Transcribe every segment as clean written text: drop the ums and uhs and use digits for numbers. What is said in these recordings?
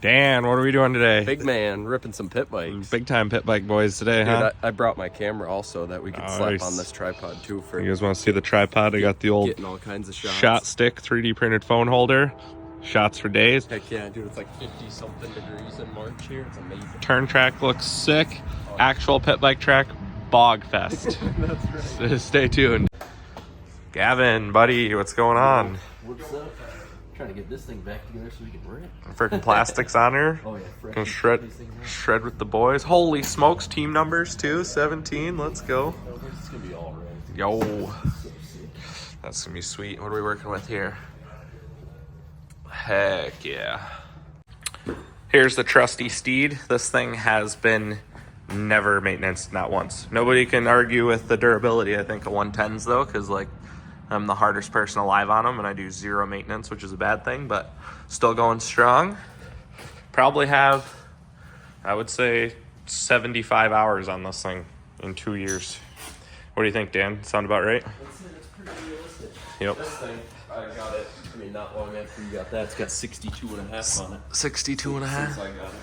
Dan, what are we doing today? Big man, ripping some pit bikes. Big time pit bike boys today, Dude, huh? I brought my camera also that we can slap on this tripod too. For you guys want to see the tripod? I got the old getting all kinds of shots. shot stick 3D printed phone holder. Shots for days. Heck yeah, dude, it's like 50 something degrees in March here. It's amazing. Turn track looks sick. Actual pit bike track, bog fest. That's right. Stay tuned. Gavin, buddy, what's going on? What's up? Trying to get this thing back together so we can rip. Freaking plastics on her. Oh yeah, Gonna shred with the boys. Holy smokes, team numbers too. 17. Let's go. This is gonna be all right. Yo, that's gonna be sweet. What are we working with here? Heck yeah. Here's the trusty steed. This thing has been never maintenance, not once. Nobody can argue with the durability, I think, of 110s though, because like I'm the hardest person alive on them and I do zero maintenance, which is a bad thing, but still going strong. Probably have, I would say, 75 hours on this thing in 2 years. What do you think, Dan? Sound about right? That's pretty realistic. Yep. This thing, I got it, not long after you got that. It's got 62 and a half on it. 62 and a half? Since I got it.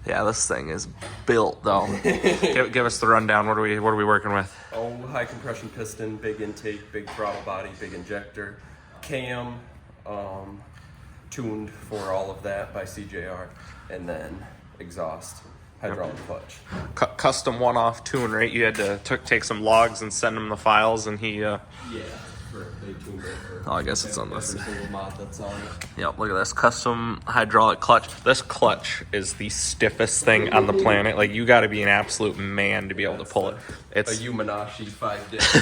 Yeah, this thing is built though. give us the rundown. What are we working with? Oh, high compression piston, big intake, big throttle body, big injector, cam, tuned for all of that by CJR, and then exhaust, hydraulic clutch. Custom one-off tune, right? You had to take some logs and send him the files, and he. Yeah, they tuned it for. Oh, I guess it's on this. Every single mod that's on it. Yep, look at this custom hydraulic clutch. This clutch is the stiffest thing on the planet. Like, you got to be an absolute man to be able to pull it. It's a Yumanashi 5-disc.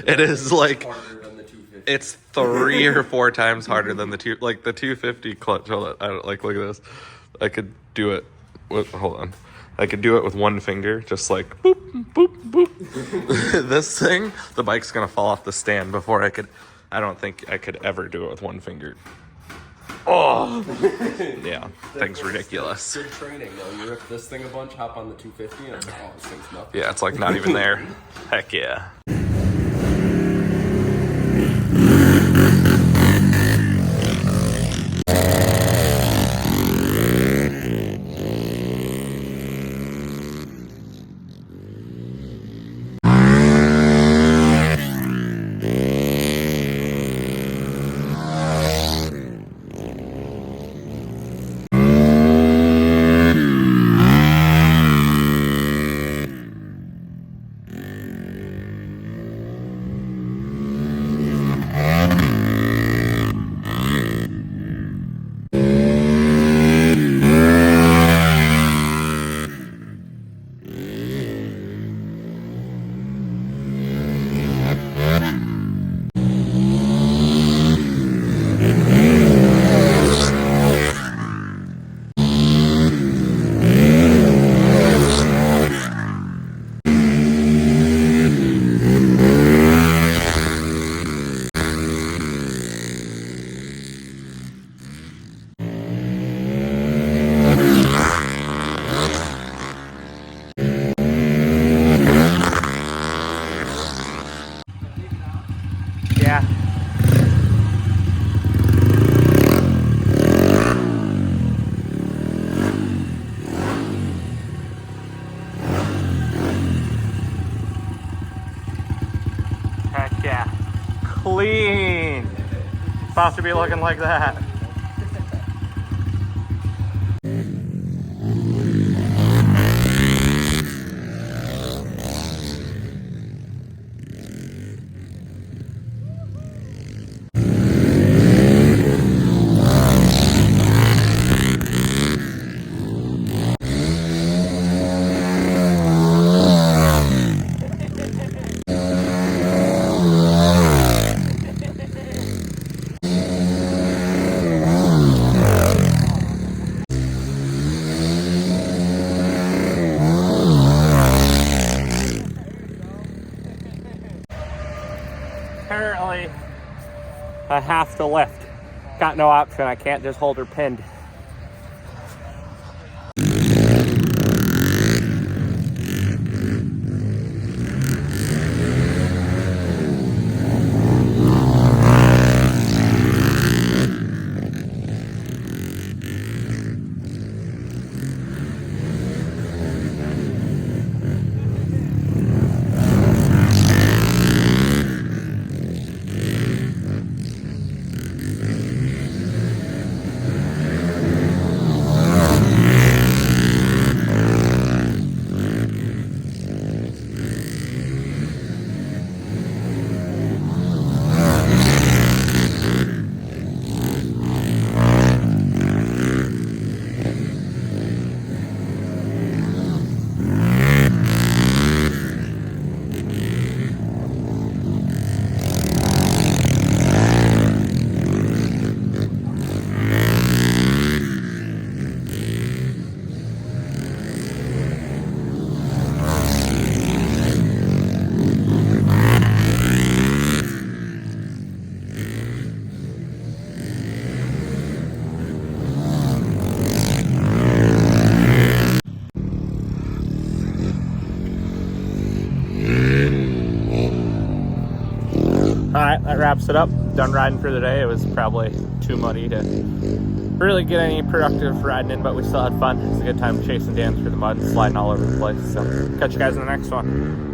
it is like harder than the 250. it's 3 or 4 times harder than the 250 clutch. Hold on, look at this. I could do it with I could do it with one finger, just like boop, boop, boop. This thing, the bike's gonna fall off the stand before I don't think I could ever do it with one finger. Oh, yeah, thing's ridiculous. Good training though. You rip this thing a bunch, hop on the 250, and this thing's nothing. Yeah, it's like not even there. Heck yeah. Yeah. Heck yeah. Clean. Supposed to be looking like that. Apparently, I have to lift. Got no option. I can't just hold her pinned. right, that wraps it up. Done riding for the day. It was probably too muddy to really get any productive riding in, but we still had fun. It was a good time chasing Dans through the mud and sliding all over the place. So catch you guys in the next one.